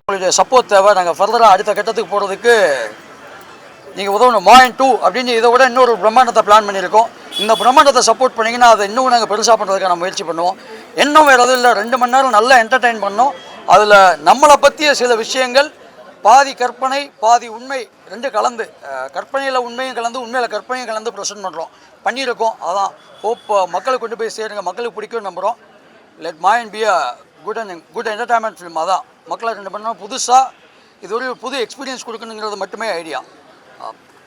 உங்களுடைய சப்போர்ட் தேவை. நாங்கள் ஃபர்தராக அடுத்த கட்டத்துக்கு போகிறதுக்கு நீங்கள் உதவணும். மாயன் 2 அப்படின்னு இதை விட இன்னொரு பிரம்மாண்டத்தை பிளான் பண்ணியிருக்கோம். இந்த பிரம்மாண்டத்தை சப்போர்ட் பண்ணிங்கன்னா அதை இன்னும் நாங்கள் பெருசாக பண்ணுறதுக்கான முயற்சி பண்ணுவோம். இன்னும் வேறு எதுவும் இல்லை, 2 மணி நேரம் நல்லா என்டர்டெயின் பண்ணோம். அதில் நம்மளை பற்றிய சில விஷயங்கள் பாதி கற்பனை பாதி உண்மை ரெண்டு கலந்து, கற்பனையில் உண்மையும் கலந்து உண்மையில் கற்பனையும் கலந்து ப்ரெசென்ட் பண்ணியிருக்கோம். அதான் ஹோப் மக்களுக்கு கொண்டு போய் சேருங்க, மக்களுக்கு பிடிக்கும்னு நம்புகிறோம். Let Mayan be a good entertainment film. அதான் மக்களை 2 மணி நேரம் புதுசாக இது ஒரு புது எக்ஸ்பீரியன்ஸ் கொடுக்கணுங்கிறது மட்டுமே ஐடியா.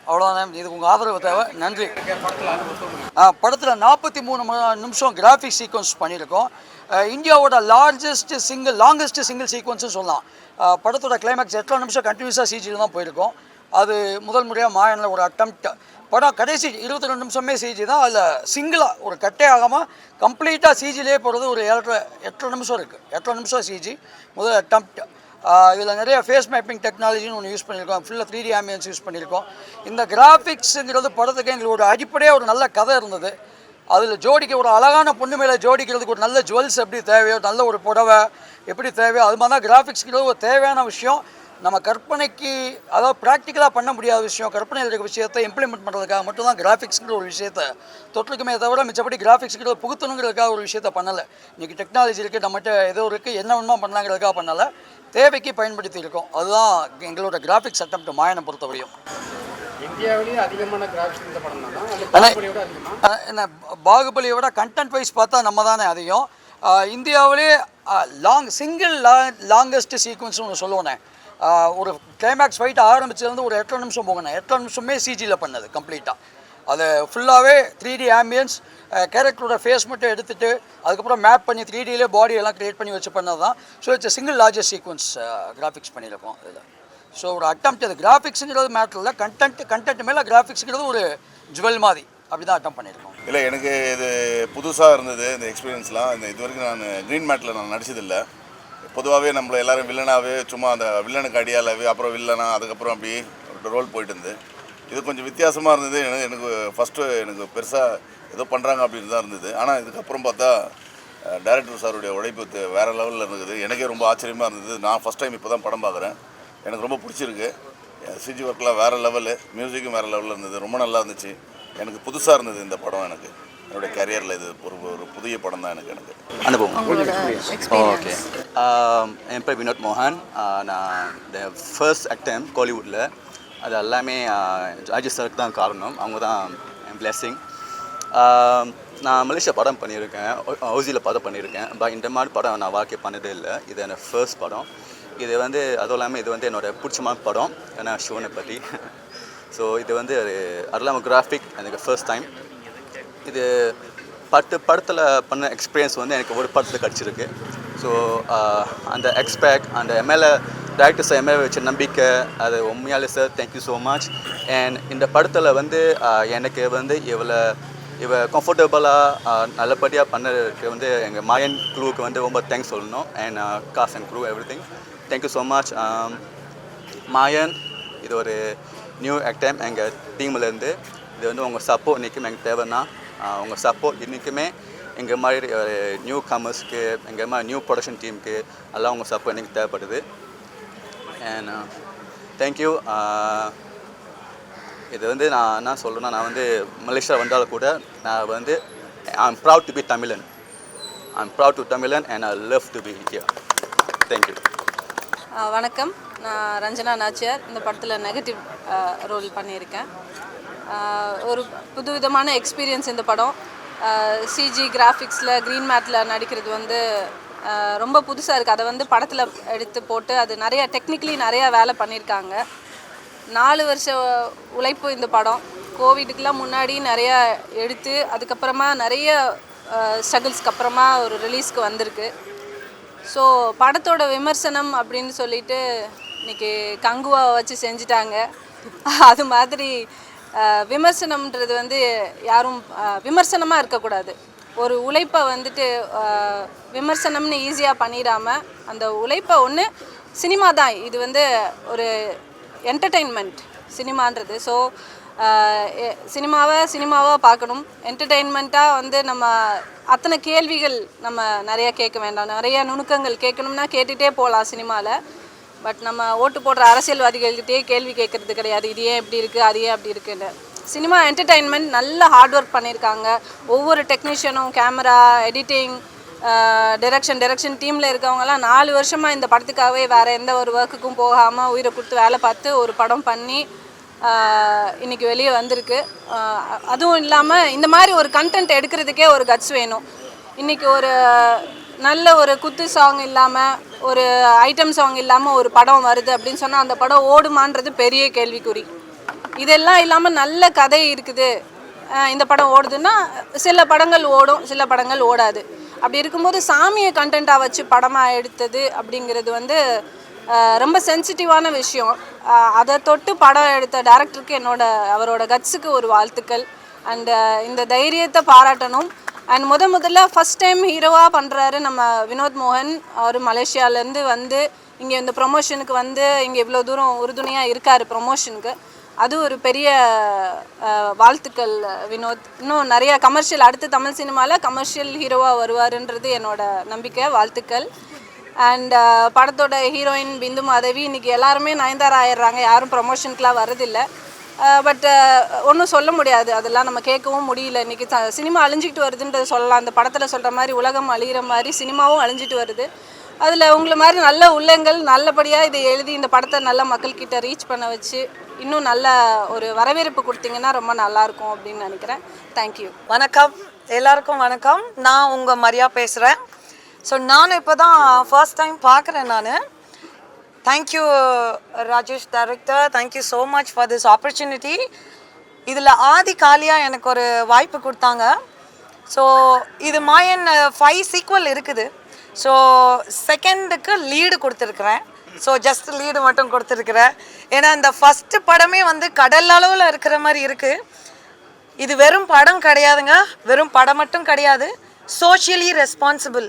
அவ்வளோதான். இதுக்கு உங்கள் ஆதரவு தேவை. நன்றி. படத்தில் 43 நிமிஷம் கிராஃபிக் சீக்வன்ஸ் பண்ணியிருக்கோம். இந்தியாவோட லாங்கஸ்ட் சிங்கிள் சீக்வன்ஸுன்னு சொல்லலாம். படத்தோட கிளைமேக்ஸ் 8 நிமிஷம் கண்டினியூஸாக சிஜியில் தான் போயிருக்கோம். அது முதல் முறையாக மாயனில் ஒரு அட்டம்ப்ட். படம் கடைசி 22 நிமிஷமே சிஜி தான். அதில் சிங்கிளாக ஒரு கட்டே ஆகாமல் கம்ப்ளீட்டாக சிஜிலே போகிறது ஒரு 8 நிமிஷம் இருக்குது. 8 நிமிஷம் சிஜி முதல் அட்டம்ப்ட். இதில் நிறைய ஃபேஸ் மேப்பிங் டெக்னாலஜின்னு ஒன்று யூஸ் பண்ணியிருக்கோம். ஃபுல்லாக 3D ஆம்பியன்ஸ் யூஸ் பண்ணியிருக்கோம். இந்த கிராஃபிக்ஸுங்கிறது படத்துக்கு எங்களுக்கு ஒரு அடிப்படையாக ஒரு நல்ல கதை இருந்தது. அதில் ஜோடிக்க ஒரு அழகான பொண்ணு மேலே ஜோடிக்கிறதுக்கு ஒரு நல்ல ஜுவல்ஸ் எப்படி தேவையோ, நல்ல ஒரு புடவை எப்படி தேவையோ, அது மாதிரி தான் கிராஃபிக்ஸ்ங்கிறது ஒரு தேவையான விஷயம். நம்ம கற்பனைக்கு அதாவது ப்ராக்டிக்கலாக பண்ண முடியாத விஷயம், கற்பனையில் இருக்க விஷயத்தை இம்ப்ளிமெண்ட் பண்ணுறதுக்காக மட்டும்தான் கிராஃபிக்ஸுங்கிற ஒரு விஷயத்தை தொற்றுக்குமே தவிர மிச்சப்படி கிராஃபிக்ஸுங்கிற புகுத்தணுங்கிறதுக்காக ஒரு விஷயத்தை பண்ணலை. இன்றைக்கி டெக்னாலஜி இருக்குது, நம்மகிட்ட ஏதோ இருக்குது, என்ன வேணுமா பண்ணலாங்கிறதுக்காக பண்ணலை, தேவைக்கு பயன்படுத்தி இருக்கோம். அதுதான் எங்களோட கிராஃபிக்ஸ் அட்டம்ப்ட் மாயனை பொறுத்தவரையும். இந்தியாவிலேயே அதிகமான கிராஃபிக்ஸ் இந்த படம் தான். என்ன பாகுபலியை விட கண்டென்ட் வைஸ் பார்த்தா நம்ம தானே அதிகம். இந்தியாவிலே லாங்கஸ்ட் சீக்வன்ஸ்னு ஒன்று சொல்லுவோனே, ஒரு கிளைமேக்ஸ் ஃபைட் ஆரம்பிச்சதுலேருந்து ஒரு 8 நிமிஷம் போகணும். 8 நிமிஷமே சிஜியில் பண்ணது கம்ப்ளீட்டாக. அது ஃபுல்லாகவே 3D ஆம்பியன்ஸ், கேரக்டரோட ஃபேஸ் மட்டும் எடுத்துகிட்டு அதுக்கப்புறம் மேப் பண்ணி 3Dயிலே பாடியெல்லாம் க்ரியேட் பண்ணி வச்சு பண்ணது தான். So it's single largest sequence graphics பண்ணியிருக்கோம் இதில். ஸோ ஒரு அட்டம்ப்ட். அது கிராஃபிக்ஸுங்கிறது மேட்டர் இல்லை, கண்டென்ட் மேலே கிராஃபிக்ஸுங்கிறது ஒரு ஜுவல் மாதிரி அப்படி தான் அட்டம் பண்ணியிருக்கோம். இல்லை, எனக்கு இது புதுசாக இருந்தது இந்த எக்ஸ்பீரியன்ஸ்லாம். இது வரைக்கும் நான் க்ரீன் மேட்டில் நான் நடிச்சதில்லை. பொதுவாகவே நம்மளை எல்லோரும் வில்லனாகவே சும்மா அந்த வில்லனுக்கு அடியாலாகவே அப்புறம் வில்லனா அதுக்கப்புறம் அப்படி ஒரு ரோல் போயிட்டு இருந்து இது கொஞ்சம் வித்தியாசமாக இருந்தது. எனக்கு ஃபஸ்ட்டு எனக்கு பெருசாக ஏதோ பண்ணுறாங்க அப்படின்னு தான் இருந்தது. ஆனால் இதுக்கப்புறம் பார்த்தா டைரக்டர் சாருடைய உழைப்பு வேறு லெவலில் இருந்தது. எனக்கே ரொம்ப ஆச்சரியமாக இருந்தது. நான் ஃபஸ்ட் டைம் இப்போ தான் படம் பார்க்குறேன். எனக்கு ரொம்ப பிடிச்சிருக்கு. சிஜி ஒர்க்லாம் வேறு லெவலு, மியூசிக்கும் வேறு லெவலில் இருந்தது. ரொம்ப நல்லா இருந்துச்சு. எனக்கு புதுசாக இருந்தது இந்த படம். எனக்கு என்னுடைய கரியரில் இது ஒரு புதிய படம் தான் எனக்கு அனுபவம். ஓகே, என் பேர் வினோத் மோகன். நான் இந்த ஃபர்ஸ்ட் அட்டெம்ப்ட் கோலிவுட்டில் அது எல்லாமே ராஜேஷ் சாருக்கு தான் காரணம். அவங்க தான் என் பிளெஸ்ஸிங். நான் மலேசியா படம் பண்ணியிருக்கேன், ஹவுசியில் படம் பண்ணியிருக்கேன். பட் இந்த மாதிரி படம் நான் வாழ்க்கை பண்ணதே இல்லை. இது என்னோடய ஃபர்ஸ்ட் படம். இது அதுவும் இல்லாமல் இது என்னோடய பிடிச்சமான படம் ஏன்னா ஷோனை பற்றி. ஸோ இது அது இல்லாமல் கிராஃபிக் எனக்கு ஃபர்ஸ்ட் டைம். இது படத்தில் பண்ண எக்ஸ்பீரியன்ஸ் எனக்கு ஒரு படத்தில் கிடச்சிருக்கு. ஸோ அந்த எக்ஸ்பெக்ட் அந்த எம்எல்ஏ டேரக்டர் சார் எம்எல்ஏ வச்ச நம்பிக்கை அது உண்மையாலே sir thank you so much. And இந்த படத்தில் எனக்கு இவ கம்ஃபர்டபுளாக நல்லபடியாக பண்ணதுக்கு எங்கள் மாயன் க்ரூவுக்கு ரொம்ப தேங்க்ஸ் சொல்லணும். And cast and crew everything thank you so much. Maayan இது ஒரு நியூ ஆக்டம் எங்கள் டீம்லேருந்து. இது உங்கள் சப்போர்ட் இன்றைக்கும் எனக்கு தேவைன்னா உங்கள் சப்போர்ட் இன்றைக்குமே எங்கள் மாதிரி நியூ கமர்ஸ்க்கு எங்கள் மாதிரி நியூ ப்ரொடக்ஷன் டீமுக்கு எல்லாம் உங்கள் சப்போர்ட் எனக்கு தேவைப்படுது. And thank you. இது நான் என்ன சொல்கிறேன்னா, நான் மலேசியா வந்தாலும் கூட நான் ஐம் ப்ரவுட் டு பி தமிழன். ஐம் ப்ரவுட் டு தமிழன் and I love to be here. Thank you. வணக்கம், நான் ரஞ்சனா நாச்சியார். இந்த படத்தில் நெகட்டிவ் ரோல் பண்ணியிருக்கேன். ஒரு புதுவிதமான எக்ஸ்பீரியன்ஸ் இந்த படம். சிஜி கிராஃபிக்ஸில் க்ரீன் மேட்டில் நடிக்கிறது ரொம்ப புதுசாக இருக்குது. அதை படத்தில் எடுத்து போட்டு அது நிறையா டெக்னிக்கலி நிறையா வேலை பண்ணியிருக்காங்க. 4 வருஷ உழைப்பு இந்த படம். கோவிடுக்கெலாம் முன்னாடி நிறையா எடுத்து அதுக்கப்புறமா நிறைய ஸ்ட்ரகிள்ஸ்க்கு அப்புறமா ஒரு ரிலீஸ்க்கு வந்திருக்கு. ஸோ படத்தோட விமர்சனம் அப்படின்னு சொல்லிட்டு இன்றைக்கி கங்குவா வச்சு செஞ்சிட்டாங்க. அது மாதிரி விமர்சனம்ன்றது யாரும் விமர்சனமாக இருக்கக்கூடாது. ஒரு உழைப்பை விமர்சனம்னு ஈஸியாக பண்ணிடாமல் அந்த உழைப்பை சினிமா தான் இது ஒரு என்டர்டெயின்மெண்ட் சினிமான்றது. ஸோ சினிமாவாக பார்க்கணும். என்டர்டெயின்மெண்ட்டாக நம்ம அத்தனை கேள்விகள் நம்ம நிறையா கேட்க வேண்டாம். நிறைய நுணுக்கங்கள் கேட்கணும்னா கேட்டுகிட்டே போகலாம் சினிமாவில். பட் நம்ம ஓட்டு போடுற அரசியல்வாதிகள்கிட்டயே கேள்வி கேட்கறது கிடையாது, இது ஏன் இப்படி இருக்குது, அது ஏன் அப்படி இருக்குன்னு. சினிமா என்டர்டெயின்மெண்ட் நல்ல ஹார்ட் ஒர்க் பண்ணியிருக்காங்க. ஒவ்வொரு டெக்னீஷியனும், கேமரா, எடிட்டிங், டைரக்ஷன் டீமில் இருக்கவங்கலாம் 4 வருஷமாக இந்த படத்துக்காகவே வேறு எந்த ஒரு ஒர்க்குக்கும் போகாமல் உயிரை கொடுத்து வேலை பார்த்து ஒரு படம் பண்ணி இன்றைக்கி வெளியே வந்திருக்கு. அதுவும் இல்லாமல் இந்த மாதிரி ஒரு கண்டென்ட் எடுக்கிறதுக்கே ஒரு கட்ஸ் வேணும். இன்றைக்கி ஒரு நல்ல ஒரு குத்து சாங் இல்லாமல், ஒரு ஐட்டம் சாங் இல்லாமல் ஒரு படம் வருது அப்படின்னு சொன்னால் அந்த படம் ஓடுமான்றது பெரிய கேள்விக்குறி. இதெல்லாம் இல்லாமல் நல்ல கதை இருக்குது, இந்த படம் ஓடுதுன்னா சில படங்கள் ஓடும், சில படங்கள் ஓடாது. அப்படி இருக்கும்போது சாமியை கண்டென்ட்டாக வச்சு படமாக எடுத்தது அப்படிங்கிறது வந்து ரொம்ப சென்சிட்டிவான விஷயம். அதை தொட்டு படம் எடுத்த டேரக்டருக்கு அவரோட கட்ஸுக்கு ஒரு வாழ்த்துக்கள். அண்டு இந்த தைரியத்தை பாராட்டணும். அண்ட் முதல்ல ஃபஸ்ட் டைம் ஹீரோவாக பண்ணுறாரு நம்ம வினோத் மோகன். அவர் மலேசியாவிலேருந்து வந்து இங்கே இந்த ப்ரொமோஷனுக்கு வந்து இங்கே இவ்வளோ தூரம் உறுதுணையாக இருக்கார் ப்ரொமோஷனுக்கு. அது ஒரு பெரிய வாழ்த்துக்கள் வினோத். இன்னும் நிறைய கமர்ஷியல், அடுத்து தமிழ் சினிமாவில் கமர்ஷியல் ஹீரோவாக வருவாருன்றது என்னோட நம்பிக்கை. வாழ்த்துக்கள். அண்ட் படத்தோட ஹீரோயின் பிந்து மாதவி, இன்றைக்கி எல்லாருமே நயன்தாரா ஆயிடுறாங்க, யாரும் ப்ரொமோஷனுக்குலாம் வரதில்லை. பட் ஒன்றும் சொல்ல முடியாது, அதெல்லாம் நம்ம கேட்கவும் முடியல. இன்றைக்கி சினிமா அழிஞ்சிக்கிட்டு வருதுன்றது சொல்லலாம். அந்த படத்தில் சொல்கிற மாதிரி உலகம் அழிகிற மாதிரி சினிமாவும் அழிஞ்சிட்டு வருது. அதில் உங்களை மாதிரி நல்ல உள்ளங்கள் நல்லபடியாக இதை எழுதி இந்த படத்தை நல்ல மக்கள்கிட்ட ரீச் பண்ண வச்சு இன்னும் நல்ல ஒரு வரவேற்பு கொடுத்தீங்கன்னா ரொம்ப நல்லாயிருக்கும் அப்படின்னு நினைக்கிறேன். தேங்க்யூ. வணக்கம், எல்லாருக்கும் வணக்கம். நான் உங்கள் மரியா பேசுகிறேன். ஸோ நான் இப்போ தான் ஃபர்ஸ்ட் டைம் பார்க்குறேன். நான் thank you Rajesh director, thank you so much for this opportunity. இதில் ஆதி காலியாக எனக்கு ஒரு வாய்ப்பு கொடுத்தாங்க. ஸோ இது மாயன் 5 சீக்வல் இருக்குது. ஸோ செகண்டுக்கு லீடு கொடுத்துருக்குறேன். ஸோ ஜஸ்ட் லீடு மட்டும் கொடுத்துருக்குறேன். ஏன்னா இந்த ஃபஸ்ட்டு படமே வந்து கடல் அளவில் இருக்கிற மாதிரி இருக்குது. இது வெறும் படம் கிடையாதுங்க, வெறும் படம் மட்டும் கிடையாது. சோஷியலி ரெஸ்பான்சிபிள்,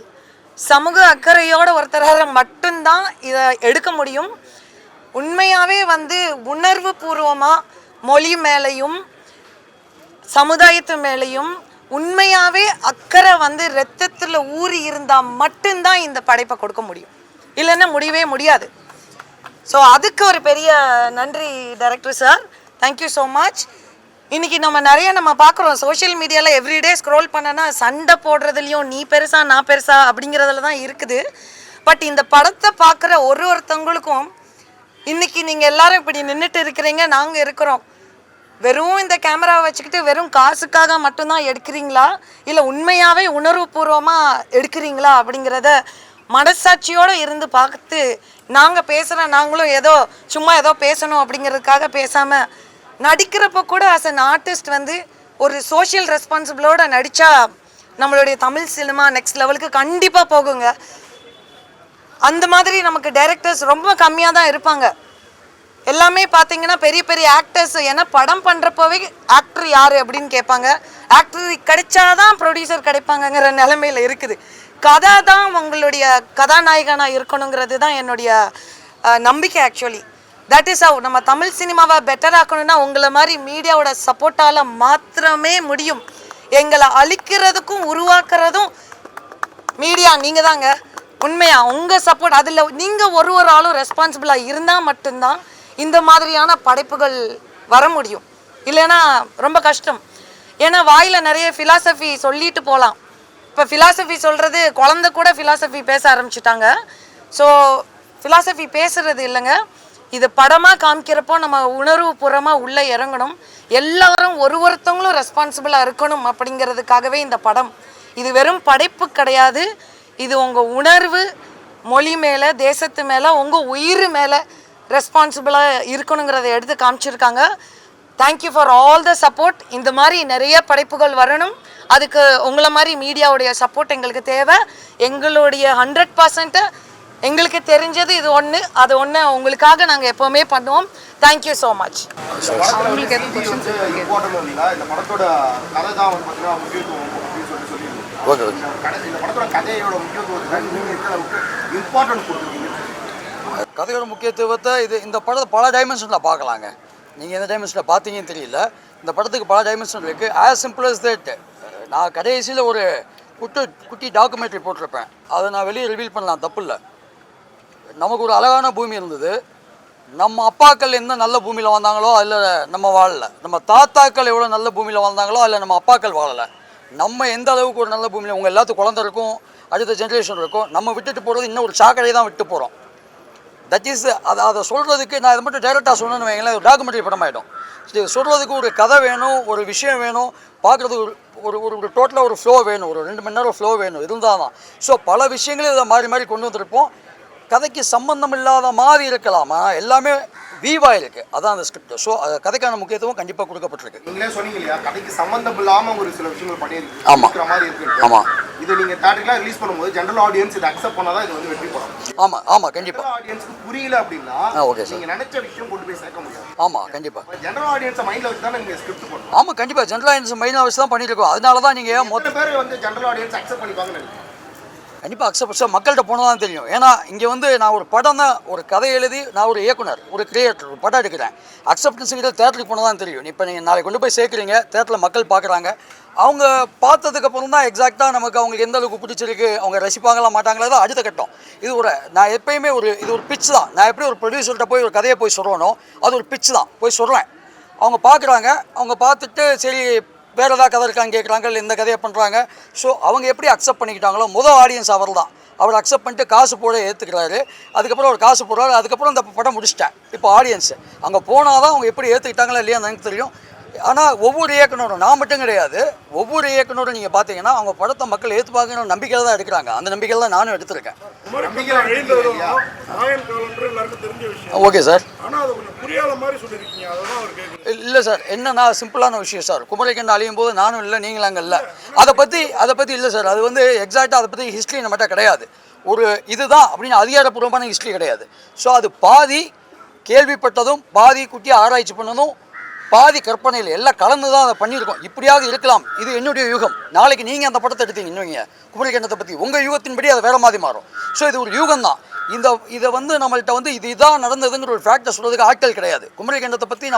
சமூக அக்கறையோடு ஒருத்தரால் மட்டும்தான் இதை எடுக்க முடியும். உண்மையாகவே வந்து உணர்வு பூர்வமாக மொழி மேலேயும் சமுதாயத்து மேலேயும் உண்மையாகவே அக்கறை வந்து ரத்தத்தில் ஊறி இருந்தால் மட்டும்தான் இந்த படைப்பை கொடுக்க முடியும், இல்லைன்னா முடியவே முடியாது. ஸோ அதுக்கு ஒரு பெரிய நன்றி director sir, thank you so much. இன்றைக்கி நம்ம பார்க்குறோம் சோஷியல் மீடியாவில் எவ்ரிடே ஸ்க்ரோல் பண்ணனா சண்டை போடுறதுலையும் நீ பெருசா நான் பெருசா அப்படிங்கிறதுல தான் இருக்குது. பட் இந்த படத்தை பார்க்குற ஒருத்தவங்களுக்கும் இன்றைக்கி நீங்கள் எல்லாரும் இப்படி நின்றுட்டு இருக்கிறீங்க, நாங்கள் இருக்கிறோம். வெறும் இந்த கேமராவை வச்சுக்கிட்டு வெறும் காசுக்காக மட்டும்தான் எடுக்கிறீங்களா, இல்லை உண்மையாகவே உணர்வுபூர்வமாக எடுக்கிறீங்களா அப்படிங்கிறத மனசாட்சியோடு இருந்து பார்த்து நாங்கள் பேசுகிறோம். நாங்களும் சும்மா ஏதோ பேசணும் அப்படிங்கிறதுக்காக பேசாமல் நடிக்கிறப்ப கூட ஆஸ் அன் ஆர்டிஸ்ட் வந்து ஒரு சோஷியல் ரெஸ்பான்சிபிளோடு நடித்தா நம்மளுடைய தமிழ் சினிமா நெக்ஸ்ட் லெவலுக்கு கண்டிப்பாக போகுங்க. அந்த மாதிரி நமக்கு டைரக்டர்ஸ் ரொம்ப கம்மியாக தான் இருப்பாங்க. எல்லாமே பார்த்தீங்கன்னா பெரிய பெரிய ஆக்டர்ஸ். ஏன்னா படம் பண்ணுறப்போவே ஆக்டர் யார் அப்படின்னு கேட்பாங்க. ஆக்டர் கிடைச்சாதான் ப்ரொடியூசர் கிடைப்பாங்கங்கிற நிலைமையில் இருக்குது. கதை தான் உங்களுடைய கதாநாயகனாக இருக்கணுங்கிறது தான் என்னுடைய நம்பிக்கை. ஆக்சுவலி தட் இஸ் ஹவ் நம்ம தமிழ் சினிமாவை பெட்டர் ஆக்கணும்னா உங்களை மாதிரி மீடியாவோட சப்போர்ட்டால் மாத்திரமே முடியும். எங்களை அழிக்கிறதுக்கும் உருவாக்குறதும் மீடியா நீங்கள் தாங்க. உண்மையாக உங்கள் சப்போர்ட், அதில் நீங்கள் ஒரு ஆளும் ரெஸ்பான்சிபிளாக இருந்தால் மட்டும்தான் இந்த மாதிரியான படைப்புகள் வர முடியும், இல்லைன்னா ரொம்ப கஷ்டம். ஏன்னா வாயில் நிறைய ஃபிலாசபி சொல்லிட்டு போகலாம். இப்போ ஃபிலாசபி சொல்கிறது குழந்தை கூட ஃபிலாசபி பேச ஆரம்பிச்சிட்டாங்க. ஸோ ஃபிலாசபி பேசுகிறது இல்லைங்க, இது படமாக காமிக்கிறப்போ நம்ம உணர்வுபூர்வமாக உள்ளே இறங்கணும். எல்லாரும் ஒருத்தவங்களும் ரெஸ்பான்சிபிளாக இருக்கணும் அப்படிங்கிறதுக்காகவே இந்த படம். இது வெறும் படைப்பு கிடையாது, இது உங்கள் உணர்வு, மொழி மேலே, தேசத்து மேலே, உங்கள் உயிர் மேலே ரெஸ்பான்சிபிளாக இருக்கணுங்கிறத எடுத்து காமிச்சிருக்காங்க. Thank you for all the support. இந்த மாதிரி நிறைய படைப்புகள் வரணும். அதுக்கு உங்களை மாதிரி மீடியாவுடைய சப்போர்ட் எங்களுக்கு தேவை. எங்களுடைய 100% எங்களுக்கு தெரிஞ்சது இது ஒன்று, அது ஒன்று உங்களுக்காக நாங்கள் எப்போவுமே பண்ணுவோம். Thank you so much. உங்களுக்கு எதுவும் கொஸ்டின்ஸ் இந்த படத்தோட கதை தான் வந்து பார்த்தீங்கன்னா முக்கியத்துவம் அப்படின்னு சொல்லியிருந்தோம். Okay okay. இந்த படத்தோட கதையோட முக்கியத்துவத்தை நீங்கள் இருக்கிற அளவுக்கு இம்பார்ட்டன்ட் கொடுத்துருக்கீங்க. கதையோட முக்கியத்துவத்தை இந்த படத்தை பல டைமென்ஷனில் பார்க்கலாங்க. நீங்கள் எந்த டைமென்ஷனில் பார்த்தீங்கன்னு தெரியல. இந்த படத்துக்கு பல டைமென்ஷன் இருக்குது. ஆஸ் சிம்பிள் அஸ் தட், நான் கடைசியில் ஒரு குட்டி டாக்குமெண்ட்ரி போட்டிருப்பேன். அதை நான் வெளியே ரிவீல் பண்ணலாம், தப்பு இல்லை. நமக்கு ஒரு அழகான பூமி இருந்தது. நம்ம அப்பாக்கள் எந்த நல்ல பூமியில் வாழ்ந்தாங்களோ அதில் நம்ம வாழலை. நம்ம தாத்தாக்கள் எவ்வளோ நல்ல பூமியில் வாழ்ந்தாங்களோ அதில் நம்ம அப்பாக்கள் வாழலை. நம்ம எந்த அளவுக்கு ஒரு நல்ல பூமியில் உங்கள் எல்லாத்துக்கும் குழந்தை இருக்கும், அடுத்த ஜென்ரேஷன் இருக்கும். நம்ம விட்டுட்டு போகிறது இன்னும் ஒரு சாக்கடை தான் விட்டு போகிறோம். தட் இஸ் அதை சொல்கிறதுக்கு நான் இதை மட்டும் டைரெக்டாக சொன்னேன்னு வைங்களேன், ஒரு டாக்குமெண்ட்ரி படம் ஆகிடும். இது சொல்கிறதுக்கு ஒரு கதை வேணும், ஒரு விஷயம் வேணும், பார்க்குறதுக்கு ஒரு ஒரு ஒரு டோட்டலாக ஒரு ஃப்ளோ வேணும், ஒரு 2 மணி நேரம் ஃப்ளோ வேணும், இருந்தால் தான். ஸோ பல விஷயங்களும் இதை மாறி மாறி கொண்டு வந்திருப்போம். கதைக்கு சம்பந்தம் இல்லாத மாதிரி இருக்கலாமா, எல்லாமே வீவாக இருக்குது. அதான் அந்த ஸ்கிரிப்ட். ஸோ கதைக்கான முக்கியத்துவம் கண்டிப்பாக கொடுக்கப்பட்டிருக்கு. நீங்களே சொன்னீங்க இல்லையா, கதைக்கு சம்பந்தம் இல்லாமல் ஒரு சில விஷயங்கள் பண்ணியிருக்கு. ஆமாம், மாதிரி இருக்கு. ஆமாம். இது நீங்கள் தேட்டரில் ரிலீஸ் பண்ணும்போது ஜென்ரல் ஆடியன்ஸ் இதை அக்செப்ட் பண்ணாதான் இது வந்து வெற்றி படம். ஆமாம் ஆமாம் கண்டிப்பாக. ஆடியன்ஸ்க்கு புரியல அப்படின்னா ஓகே சார், நீங்கள் நினைச்ச விஷயம் கொண்டு போய் சேர்க்க முடியாது. ஆமாம் கண்டிப்பாக. ஜென்ரல் ஆடியன்ஸை மைண்டில் வச்சு தான் நீங்கள் ஸ்கிரிப்ட் பண்ணணும். ஆமாம் கண்டிப்பாக. ஜென்ரல் ஆடியன்ஸ் மைனாக வச்சு தான் பண்ணியிருக்கோம். அதனால தான் நீங்கள் மொத்த பேர் வந்து ஜென்ரல் ஆடியன்ஸ் அக்செப்ட் பண்ணிப்பாங்கன்னு நினைக்கிறேன். கண்டிப்பாக அக்செப்ட் மக்கள்கிட்ட போனால் தான் தெரியும். ஏன்னா இங்கே வந்து நான் ஒரு படம் தான், ஒரு கதை எழுதி நான் ஒரு இயக்குனர், ஒரு கிரியேட்டர், ஒரு படம் எடுக்கிறேன். அக்செப்டன்ஸுங்கிட்ட தேட்டருக்கு போனால் தான் தெரியும். இப்போ நீங்கள் நாளைக்கு கொண்டு போய் சேர்க்குறீங்க, தேட்டரில் மக்கள் பார்க்குறாங்க. அவங்க பார்த்ததுக்கப்புறம் தான் எக்ஸாக்டாக நமக்கு அவங்களுக்கு எந்த அளவுக்கு பிடிச்சிருக்கு, அவங்க ரசிப்பாங்களா மாட்டாங்களா தான் அடுத்த கட்டம். இது நான் எப்பயுமே இது ஒரு பிட்ச் தான். நான் எப்படி ஒரு ப்ரொடியூசர்கிட்ட போய் ஒரு கதையை போய் சொல்கிறேனோ அது ஒரு பிட்ச் தான், போய் சொல்கிறேன். அவங்க பார்க்குறாங்க, அவங்க பார்த்துட்டு சரி வேறு ஏதாவது கதை இருக்கான்னு கேட்குறாங்க, இல்லை இந்த கதையை பண்ணுறாங்க. ஸோ அவங்க எப்படி அக்செப்ட் பண்ணிக்கிட்டாங்களோ ஆடியன்ஸ் அவர் தான். அவர் அக்செப்ட் பண்ணிட்டு காசு போட ஏற்றுக்கிறாரு. அதுக்கப்புறம் அவர் காசு போடுறாரு. அதுக்கப்புறம் இந்த படம் முடிச்சிட்டேன். இப்போ ஆடியன்ஸு அங்கே போனால் தான் அவங்க எப்படி ஏற்றுக்கிட்டாங்களா இல்லையா எனக்கு தெரியும். ஆனால் ஒவ்வொரு இயக்குனரும், நான் மட்டும் கிடையாது, ஒவ்வொரு இயக்குனரும் நீங்கள் பார்த்தீங்கன்னா அவங்க படத்தை மக்கள் ஏற்றுப்பாங்கிற நம்பிக்கையில் தான் எடுக்கிறாங்க. அந்த நம்பிக்கையில் தான் நானும் எடுத்திருக்கேன். Okay sir. இல்லை சார், என்னன்னா சிம்பிளான விஷயம் சார். குமரிக்கண்ட அழியும் போது நானும் இல்லை நீங்களும் அங்கே இல்லை. அதை பற்றி இல்லை சார். அது வந்து எக்ஸாக்டாக அதை பற்றி ஹிஸ்ட்ரி நம்மகிட்ட கிடையாது. ஒரு இதுதான் அப்படின்னு அதிகாரப்பூர்வமான ஹிஸ்ட்ரி கிடையாது. ஸோ அது பாதி கேள்விப்பட்டதும் பாதி குட்டி ஆராய்ச்சி பண்ணதும் பாதி கற்பனையில் எல்லாம் கலந்து தான் அதை பண்ணியிருக்கோம். இப்படியாவது இருக்கலாம், இது என்னுடைய யூகம். நாளைக்கு நீங்கள் அந்த படத்தை எடுத்தீங்க இன்னும் குமரிக்கண்டத்தை பற்றி உங்கள் யூகத்தின்படி அது வேறு மாதிரி மாறும். ஸோ இது ஒரு யூகம் தான். இதை வந்து நம்மள்கிட்ட வந்து இதுதான் நடந்ததுங்கிற ஒரு ஃபேக்டை சொல்கிறதுக்கு ஆட்கள் கிடையாது. குமரிக்கண்டத்தை பற்றி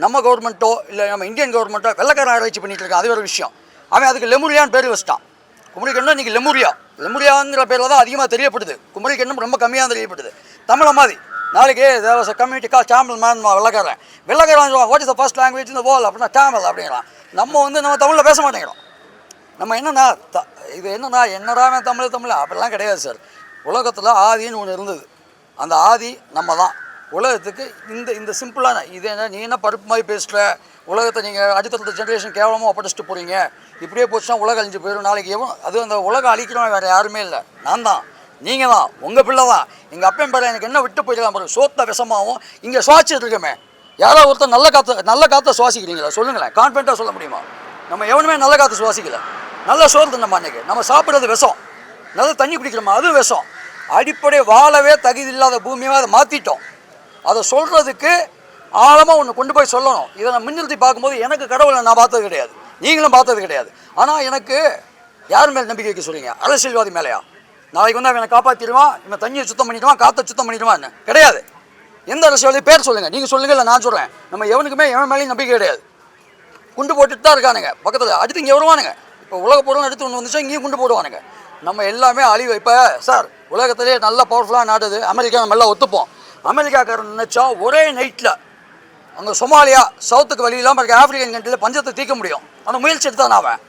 நம்ம கவர்மெண்ட்டோ இல்லை நம்ம இந்தியன் கவர்மெண்ட்டோ வெள்ளக்கார ஆராய்ச்சி பண்ணிட்டு இருக்கான், அது ஒரு விஷயம். அவன் அதுக்கு லெமுரியான்னு பேர் வச்சிட்டான். குமரிக்கண்டம் இன்றைக்கி லெமுரியாங்கிற பேரில் தான் அதிகமாக தெரியப்படுது. குமரிக்கண்டம் ரொம்ப கம்மியாக தெரியப்படுது. தமிழை மாதிரி நாளைக்கு கம்யூனிட்டி கால் தமிழ் மேன் வெள்ளக்காரன் what is the first language இந்த வேர்ல்ட் அப்படின்னா தமிழ் அப்படிங்கிறான். நம்ம தமிழில் பேச மாட்டேங்கிறோம். நம்ம என்னடா தமிழ் அப்படிலாம் கிடையாது சார். உலகத்தில் ஆதின்னு ஒன்று இருந்தது. அந்த ஆதி நம்ம தான். உலகத்துக்கு இந்த சிம்பிளான இது என்ன, நீ என்ன பருப்பு மாதிரி பேசுகிற, உலகத்தை நீங்கள் அடுத்தடுத்த ஜென்ரேஷன் கேவலமாக படிச்சுட்டு போகிறீங்க, இப்படியே போச்சுன்னா உலகம் அழிஞ்சு போயிடும். நாளைக்கு அது அந்த உலகம் அழிக்கிறோம் வேறு யாருமே இல்லை, நான் தான், நீங்கள் தான், உங்கள் பிள்ளை தான். எங்கள் அப்பன் பேர் எனக்கு என்ன விட்டு போயிடலாம் பாருங்க, சோத்த விஷமாகவும் இங்கே சுவாசிச்சுட்டு இருக்கமே. யாராவது ஒருத்தர் நல்ல காற்றை சுவாசிக்கிறீங்களா சொல்லுங்களேன், கான்ஃபிடண்ட்டாக சொல்ல முடியுமா? நம்ம எவனுமே நல்ல காற்று சுவாசிக்கல. நல்ல சோறு தின்னமா அன்றைக்கி, நம்ம சாப்பிட்றது விஷம். நல்ல தண்ணி குடிக்கிறோமா அது விஷம். அடிப்படை வாழவே தகுதி இல்லாத பூமியாக அதை மாற்றிட்டோம். அதை சொல்கிறதுக்கு ஆழமாக ஒன்று கொண்டு போய் சொல்லணும். இதை நான் முன்னிறுத்தி பார்க்கும்போது எனக்கு கடவுளை நான் பார்த்தது கிடையாது, நீங்களும் பார்த்தது கிடையாது. ஆனால் எனக்கு யார் மேலே நம்பிக்கை வைக்க சொல்லுங்க? அரசியல்வாதி மேலேயா? நாளைக்கு வந்து அவனை காப்பாற்றிடுவான், இவன் தண்ணியை சுத்தம் பண்ணிடுவான், காற்றை சுத்தம் பண்ணிடுவான்னு கிடையாது. எந்த அரசியல்வாதி பேர் சொல்லுங்கள், நீங்கள் சொல்லுங்கள் இல்லை நான் சொல்கிறேன். நம்ம எவனுக்குமே எவன் மேலேயும் நம்பிக்கை கிடையாது. குண்டு போட்டுட்டு தான் இருக்கானுங்க பக்கத்தில். அடுத்து இங்கே வருவானுங்க. இப்போ உலக பொருள் எடுத்து ஒன்று வந்துச்சா இங்கேயும் குண்டு போடுவானுங்க. நம்ம எல்லாமே அழிவு. இப்போ சார் உலகத்திலே நல்ல பவர்ஃபுல்லாக நாடுது அமெரிக்கா. நம்ம எல்லாம் ஒத்துப்போம். அமெரிக்காக்காரன் நினச்சா ஒரே நைட்டில் அங்கே சொமாலியா சவுத்துக்கு வழி இல்லாமல் இருக்க ஆப்பிரிக்கன் கண்ட்ரியில் பஞ்சத்தை தீர்க்க முடியும். அந்த முயற்சி எடுத்தான் அவன்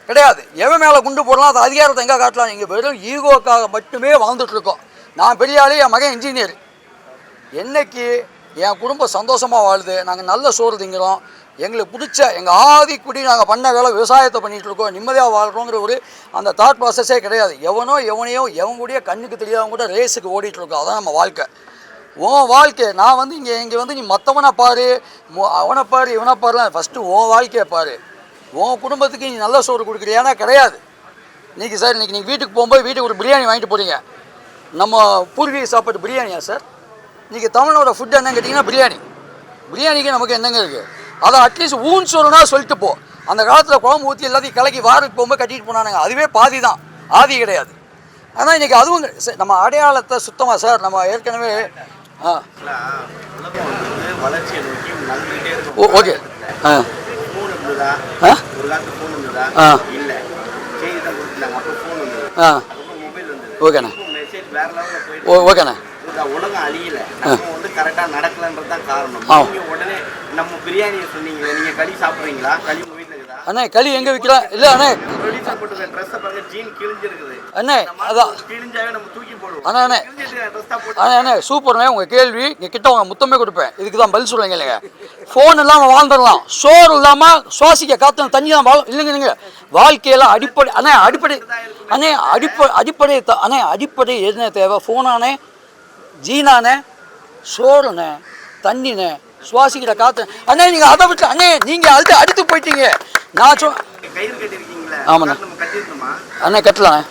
கிடையாது. எவன் மேலே குண்டு போடலாம், அது அதிகாரத்தை எங்கே காட்டலாம்? இங்கே வெறும் ஈகோக்காக மட்டுமே வாழ்ந்துட்டுருக்கோம். நான் பெரிய ஆளு, என் மகன் இன்ஜினியர். என்னைக்கு என் குடும்பம் சந்தோஷமாக வாழுது, நாங்கள் நல்ல சோறு திங்கிறோம், எங்களுக்கு பிடிச்ச எங்கள் ஆதிக்குடி நாங்கள் பண்ண வேலை விவசாயத்தை பண்ணிகிட்டு இருக்கோம், நிம்மதியாக வாழ்கிறோங்கிற ஒரு அந்த தாட் ப்ராசஸே கிடையாது. எவனையோ எவன் கூடிய கண்ணுக்கு தெரியாதவங்க கூட ரேஸுக்கு ஓடிட்டுருக்கோம். அதான் நம்ம வாழ்க்கை. உன் வாழ்க்கை நான் வந்து இங்கே வந்து நீ மற்றவனை பாரு, அவனை பாரு, இவனை பாருலாம். ஃபஸ்ட்டு உன் வாழ்க்கையை பாரு. உன் குடும்பத்துக்கு நீ நல்ல சோறு கொடுக்குறியானா கிடையாது. இன்றைக்கி சார் இன்றைக்கி நீங்கள் வீட்டுக்கு போகும்போது வீட்டுக்கு ஒரு பிரியாணி வாங்கிட்டு போகிறீங்க. நம்ம பூர்வீக சாப்பாட்டு பிரியாணியா சார்? இன்றைக்கி தமிழோட ஃபுட் என்னன்னு கேட்டிங்கன்னா பிரியாணிக்கு நமக்கு என்னங்க இருக்குது? அதை அட்லீஸ்ட் ஊன் சோறுனா சொல்லிட்டு போ. அந்த காலத்தில் குழம்பு ஊற்றி எல்லாத்தையும் கலக்கி வாரத்துக்கு போகும்போது கட்டிட்டு போனானுங்க. அதுவே பாதி தான், ஆதி கிடையாது. ஆனால் இன்றைக்கி அதுவும் நம்ம அடையாளத்தை சுத்தமாக சார் நம்ம ஏற்கனவே ஓகே ஓகேண்ணா ஓகேண்ணா உலகம் அழியல, நம்ம வந்து கரெக்டா நடக்கலன்றது தான் காரணம். நீங்க உடனே நம்ம பிரியாணியை சொன்னீங்க, நீங்க களி சாப்பிடுறீங்களா? களி உங்க வீட்டுல இருக்குதா? அண்ணே களி எங்கே விற்கிறோம்? இல்லை அண்ணே, ப்ரொடியூசர் போட்டு ட்ரெஸ்ஸை பாருங்க, ஜீன் கிழிஞ்சிருக்குது. அண்ணே அதான் கிழிஞ்சாவே நம்ம தூக்கி போடுவோம். அண்ணா அண்ணே ட்ரெஸ் தான் போட்டு அண்ணே சூப்பர்ண்ணே. உங்கள் கேள்வி இங்கே கிட்ட உங்க முத்தமே கொடுப்பேன். இதுக்கு தான் பதில் சொல்லுங்க இல்லைங்க. ஃபோன் இல்லாமல் வாழ்ந்துடலாம், சோறு இல்லாமல் சுவாசிக்க காற்று தண்ணி தான் வாழும் இல்லைங்க. நீங்கள் வாழ்க்கையில் அடிப்படை அண்ணே அடிப்படை எதுனே தேவை? ஃபோனானே, ஜீனானே, சோறுண்ணே, தண்ணிண்ணே, சுவாசிக்கிற காற்று. அண்ணே நீங்கள் அதை விட்டு அண்ணே நீங்கள் அடுத்து போயிட்டீங்க. நான் கயிறு கட்டிருக்கீங்களா? ஆமாண்ணே. நம்ம கட்டிருந்தோமா? அண்ணே கட்டலாண்ணே.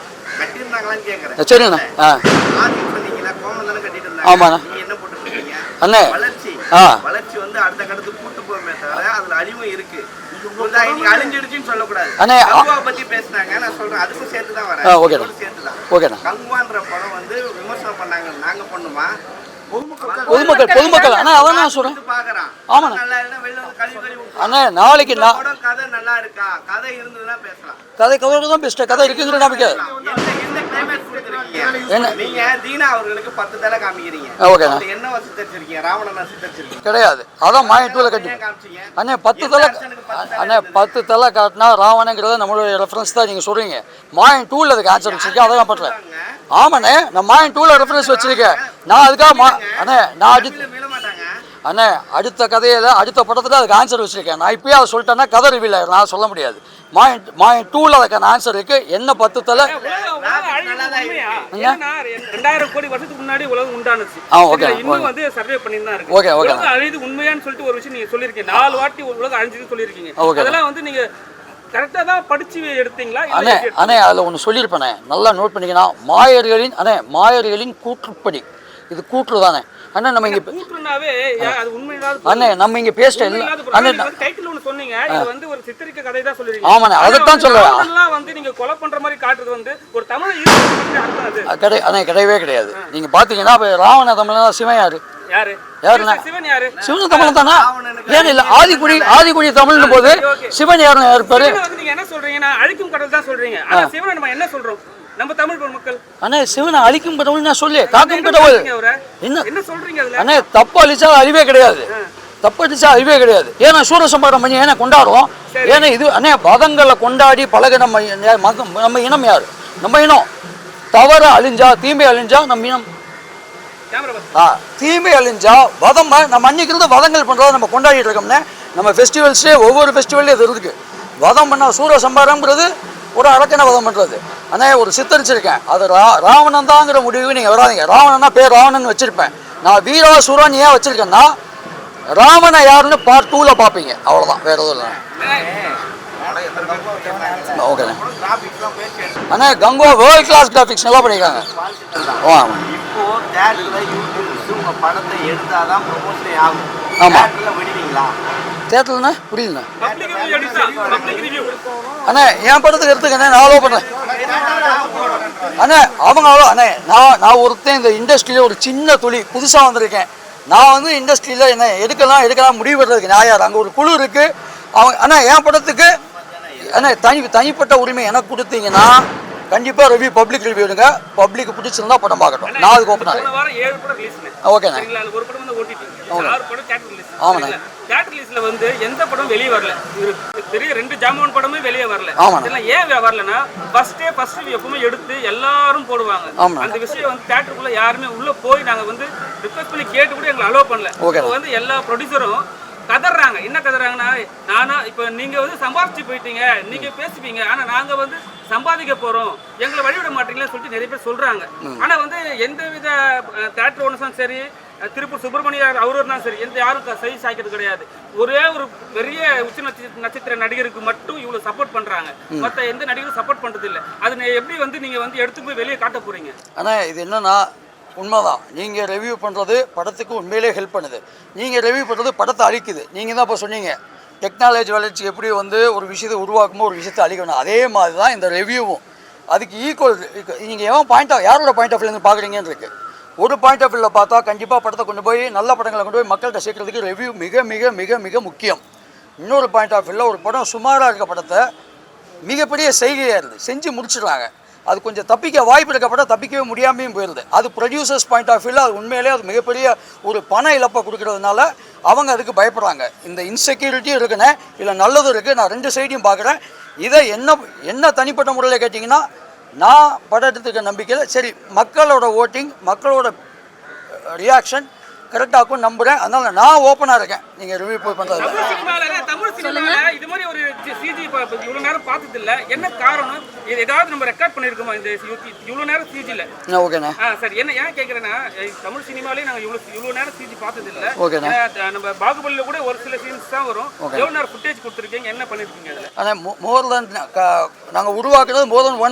கட்டிருந்தாங்களான்னு கேட்கறேன். சரிண்ணே. ஆதி சொன்னீங்களா, கோமம் தானே கட்டிட்டு இருந்தாங்க. ஆமாண்ணே. நீங்க என்ன போட்டு இருக்கீங்க? அண்ணே வளர்ச்சி வந்து அடுத்த கடத்துக்கு கூட்டு போகுமே தவிர அதுல அழிவும் இருக்கு. நீங்க அழிஞ்சிடுச்சுன்னு சொல்லக்கூடாது. அண்ணே கங்குவா பத்தி பேசினாங்க, நான் சொல்றேன் அதுக்கும் சேர்த்து தான் வரேன். ஓகேண்ணா. கங்குவான்ற படம் வந்து விமர்சனம் பண்ணாங்க, நாங்க பண்ணுமா? பொதுமக்கள் அண்ணா அதான் நான் சொல்றேன். ஆமாண்ணா. அண்ணே நாளைக்கு கதை நல்லா இருக்கா? கதை இருந்ததுன்னா பேசலாம். கதையோட தான் பெஸ்ட். கதை இருக்குங்கிற நம்பிக்கை என்ன? நீங்க தீனா அவர்களுக்கு 10 தலை காமிக்கிறீங்க. ஓகேண்ணா. என்ன சித்தரிச்சிருக்கீங்க? ராவணனை சித்தரிச்சிருக்கீங்க கிடையாது. அதான் மாயன் 2ல கட்டி அண்ணே 10 தலை அண்ணே 10 தலை காட்டினா ராவணங்கிறத நம்மளுடைய ரெஃபரன்ஸ் தான் நீங்கள் சொல்கிறீங்க. மாயன் 2ல அதுக்கு ஆன்சர் வச்சிருக்கேன், அதை நான் பண்ணுறேன். ஆமாண்ணே நான் மாயன் 2ல ரெஃபரன்ஸ் வச்சிருக்கேன். நான் அதுக்காக அண்ணே நான் அடுத்த கதையில் அடுத்த படத்தில் அதுக்கு ஆன்சர் வச்சுருக்கேன். நான் இப்போயே அதை சொல்லிட்டேன்னா கதை ரிவீல் ஆகிடும், நான் சொல்ல முடியாது. மாயன் 2ல அதுக்கான ஆன்சர் இருக்குது. என்ன 10 தலை 2000 கோடி வருஷத்துக்கு முன்னாடி உலகம் உண்டானுச்சு. இன்னும் வந்து சர்வே பண்ணி தான் இருக்கு. உலகம் அழிது உண்மையான்னு சொல்லிட்டு ஒரு விஷயம் நீங்க சொல்லியிருக்கீங்க. 4 வாட்டி உலகம் அழிஞ்சதுன்னு சொல்லியிருக்கீங்க. அதெல்லாம் வந்து நீங்க கரெக்டாக தான் படிச்சு எடுத்தீங்களா? அண்ணே அதில் ஒன்று சொல்லியிருப்பேனே, நல்லா நோட் பண்ணிக்கணும். மாயர்களின் கூற்றுப்படி இது கூற்று தானே அண்ணா. நம்ம இங்கே அண்ணே நம்ம இங்கே பேசிட்டேன் இல்லை அண்ணே. டைட்டில் ஒன்று சொன்னீங்க, இது வந்து ஒரு சித்தரிக்க கதை தான் சொல்லிருக்கீங்க. ஆமாண்ணே அதைத்தான் சொல்லுவேன். வந்து நீங்க கொலை பண்ற மாதிரி காட்டுறது வந்து ஒரு தமிழ் அண்ணே கிடையவே கிடையாது. நீங்க பாத்தீங்கன்னா ராவண தமிழ்னா சிவன் யாரு? யாருண்ணா? சிவன் தமிழ் தானா? ஏன் இல்லை ஆதிக்குடி தமிழ்னு போது சிவன் யாருன்னு இருப்பாரு? நீங்க என்ன சொல்றீங்கன்னா அழிக்கும் கடவுள் தான் சொல்றீங்க. ஆனா சிவனை நம்ம என்ன சொல்றோம்? நம்ம தமிழ் மக்கள் அண்ணே சிவனை அழிக்கும் கடவுள் நான் சொல்லி காக்கும் கடவுள் என்ன சொல்றீங்க? அண்ணே தப்பு அழிச்சா அழிவே கிடையாது. ஏன்னா சூரசம்ஹாரம் பண்ணி ஏன்னா கொண்டாடுறோம். ஏன்னா இது அண்ணே வதங்களை கொண்டாடி பழக நம்ம இனம் யாரு? நம்ம இனம் தவற அழிஞ்சா தீமை அழிஞ்சா நம்ம இனம் தீமை அழிஞ்சா வதம் நம்ம அன்னைக்கு வதங்கள் பண்றதை நம்ம கொண்டாடிட்டு இருக்கோம்னே. நம்ம ஃபெஸ்டிவல்ஸே ஒவ்வொரு ஃபெஸ்டிவல்லையும் இது இருக்கு. வதம் பண்ணா சூரசம்ஹாரம்ங்கிறது ஒரு அரக்கனை வதம் பண்ணுறது. ஆனால் ஒரு சித்தரிச்சிருக்கேன், அது ராவணன் தாங்கிற முடிவு நீங்கள் வராதிங்க. ராவணன்னா பேர் ராவணன் வச்சுருப்பேன். நான் வீராசுரன் ஏன் வச்சுருக்கேன்னா ராவண யாருன்னு பார்ட் 2ல பார்ப்பீங்க, அவ்வளோதான், வேறு எதுவும் இல்லை. ஓகேண்ணே. அண்ணா கங்கோ வேர்ல்ட் கிளாஸ் கிராஃபிக்ஸ் நல்லா பண்ணியிருக்காங்க. தேட்டர்லண்ணா புரியுதுண்ணா. அண்ணே என் படத்துக்கு எடுத்துக்கண்ணே, நான் அலோவ் பண்ணுறேன் அண்ணே. அவங்க அண்ணே நான் ஒருத்தன் இந்த இண்டஸ்ட்ரியில் ஒரு சின்ன துளி புதுசாக வந்திருக்கேன். நான் வந்து இண்டஸ்ட்ரியில் என்ன எடுக்கலாம் முடிவு பண்ணுறதுக்கு நான் யார்? அங்கே ஒரு குழு இருக்குது. அவங்க அண்ணா என் படத்துக்கு அண்ணே தனிப்பட்ட உரிமை எனக்கு கொடுத்தீங்கன்னா கண்டிப்பாக ரிவ்யூ பப்ளிக் ரிவ்யூ எடுங்க. பப்ளிக் பிடிச்சிருந்தா படம் பார்க்கட்டும். நான் அதுக்கு ஓப்பன் ஆகிறேன். ஓகேண்ணே. ஆமாண்ணே. தியேட்டர் ரிலீஸ்ல வந்து எந்த படம் வெளியே வரல. பெரிய 2 ஜாமான் படமே வெளியே வரல. ஏன் வரலன்னா ஃபர்ஸ்ட் எப்பவுமே எடுத்து எல்லாரும் போடுவாங்க. அந்த விஷயம் வந்து தியேட்டருக்குள்ள யாருமே உள்ள போய் நாங்க வந்து ரிக்வெஸ்ட் பண்ணி கேட்டு கூட எங்களை அலோவ் பண்ணல. இப்போ வந்து எல்லா ப்ரொடியூசரும் கதறாங்க. என்ன கதறாங்கன்னா, நானா இப்போ நீங்க வந்து சம்பாதிச்சு போயிட்டீங்க, நீங்க பேசுவீங்க, ஆனா நாங்க வந்து சம்பாதிக்க போறோம், எங்களை வழிவிட மாட்டீங்களா சொல்லிட்டு நிறைய பேர் சொல்றாங்க. ஆனா வந்து எந்த வித தியேட்டர் ஓனர்ஸும் சரி, திருப்பூர் சுப்பிரமணியர் அவரு இருந்தாலும் சரி, எந்த யாரும் சை சாய்க்கிறது கிடையாது. ஒரே ஒரு பெரிய உச்ச நட்சத்திர நடிகருக்கு மட்டும் இவ்வளவு சப்போர்ட் பண்றாங்க, மற்ற எந்த நடிகரும் சப்போர்ட் பண்றது இல்லை. அது எப்படி வந்து நீங்க வந்து எடுத்து போய் வெளியே காட்ட போறீங்க? ஆனா இது என்னன்னா உண்மைதான். நீங்கள் ரிவ்யூ பண்ணுறது படத்துக்கு உண்மையிலே ஹெல்ப் பண்ணுது. நீங்கள் ரிவ்யூ பண்ணுறது படத்தை அழிக்குது. நீங்கள் தான் இப்போ சொன்னீங்க டெக்னாலஜி வளர்ச்சி எப்படி வந்து ஒரு விஷயத்தை உருவாக்குமோ ஒரு விஷயத்தை அழிக்கணும், அதே மாதிரி தான் இந்த ரிவ்யூவும். அதுக்கு ஈக்குவல். நீங்கள் யாரோட பாயிண்ட் ஆஃப் வியூலேருந்து பார்க்குறீங்கன்னு இருக்குது. ஒரு பாயிண்ட் ஆஃப் வியூவில் பார்த்தா கண்டிப்பாக படத்தை கொண்டு போய் நல்ல படங்களை கொண்டு போய் மக்கள்கிட்ட சேர்க்கறதுக்கு ரிவ்யூ மிக மிக மிக மிக முக்கியம். இன்னொரு பாயிண்ட் ஆஃப் வியூவில் ஒரு படம் சுமாராக இருக்க படத்தை மிகப்பெரிய செய்கையாக இருக்குது, செஞ்சு முடிச்சிடுறாங்க. அது கொஞ்சம் தப்பிக்க வாய்ப்பு இருக்கப்பட தப்பிக்கவே முடியாமையும் போயிடுது. அது ப்ரொடியூசர்ஸ் பாயிண்ட் ஆஃப் வியூவில் அது உண்மையிலே அது மிகப்பெரிய ஒரு பண இழப்பை கொடுக்கறதுனால அவங்க அதுக்கு பயப்படுறாங்க. இந்த இன்செக்யூரிட்டியும் இருக்குன்னு இல்லை நல்லதும் இருக்குது. நான் 2 சைடையும் பார்க்குறேன். இதை என்ன தனிப்பட்ட முறையில் கேட்டிங்கன்னா, நான் படம் எடுத்துக்க நம்பிக்கையில் சரி மக்களோட ஓட்டிங் மக்களோட ரியாக்ஷன் கரெக்டாக இருக்கும் நம்புகிறேன். அதனால் நான் ஓப்பனாக இருக்கேன் நீங்கள் ரிவ்யூ போய் பண்ணுறது. தமிழ் சினிமால இது மாதிரி ஒரு சிஜி இவ்வளவு நேரம் பார்த்தது இல்ல. என்ன காரணம்? இது ஏதாவது நம்ம ரெக்கார்ட் பண்ணிருக்கோமா இந்த இவ்வளவு நேரம் சிஜில? ஓகேண்ணா. சரி, என்ன ஏன் கேட்குறேன்னா, தமிழ் சினிமாலே நாங்கள் இவ்வளவு நேரம் சிஜி பார்த்தது இல்ல. ஓகேண்ணா. நம்ம பாகுபலியில கூட ஒரு சில சீன்ஸ் தான் வரும். எவ்வளவு நேரம் ஃபுட்டேஜ் கொடுத்துருக்கீங்க, என்ன பண்ணிருக்கீங்க அதில்? ஆனால் மோர் தென் நாங்கள் உருவாக்குறது மோர் தென்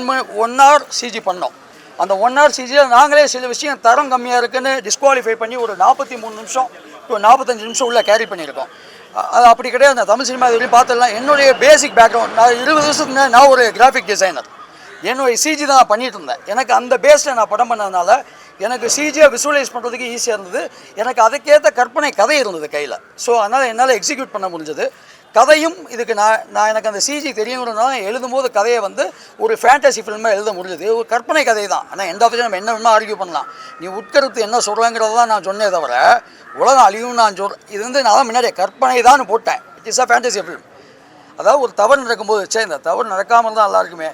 1 hour சிஜி பண்ணோம். அந்த 1 hour சிஜியில் நாங்களே சில விஷயம் தரம் கம்மியாக இருக்குன்னு டிஸ்குவாலிஃபை பண்ணி ஒரு 43 நிமிஷம் டு 45 நிமிஷம் உள்ள கேரி பண்ணியிருக்கோம். அது அப்படி கிடையாது. நான் தமிழ் சினிமா இது வரையும் பார்த்துடலாம். என்னுடைய பேசிக் பேக்ரவுண்ட், நான் 20 வருஷத்துக்கு நான் ஒரு கிராஃபிக் டிசைனர். என்னுடைய சிஜி தான் நான் பண்ணிகிட்டு இருந்தேன். எனக்கு அந்த பேஸில் நான் படம் பண்ணதுனால எனக்கு சிஜியை விசுவலைஸ் பண்ணுறதுக்கு ஈஸியாக இருந்தது. எனக்கு அதுக்கேற்ற கற்பனை கதை இருந்தது கையில். ஸோ அதனால் என்னால் எக்ஸிக்யூட் பண்ண முடிஞ்சது. கதையும் இதுக்கு நான் எனக்கு அந்த சிஜி தெரியுங்கிறதுனால எழுதும்போது கதையை ஒரு ஃபேண்டசி ஃபில்மாக எழுத முடிஞ்சது. ஒரு கற்பனை கதை தான். ஆனால் எண்ட் ஆஃப் நம்ம என்ன வேணுமோ ஆர்கியூ பண்ணலாம். நீ உட்கருத்து என்ன சொல்கிறாங்கிறது தான் நான் சொன்னே தவிர உலகம் அழியும் நான் இது நான் தான் முன்னாடியே கற்பனை தான் போட்டேன். It is a fantasy film. அதாவது ஒரு தவறு நடக்கும்போது இந்த தவறு நடக்காமல் தான் நல்லா இருக்குமே.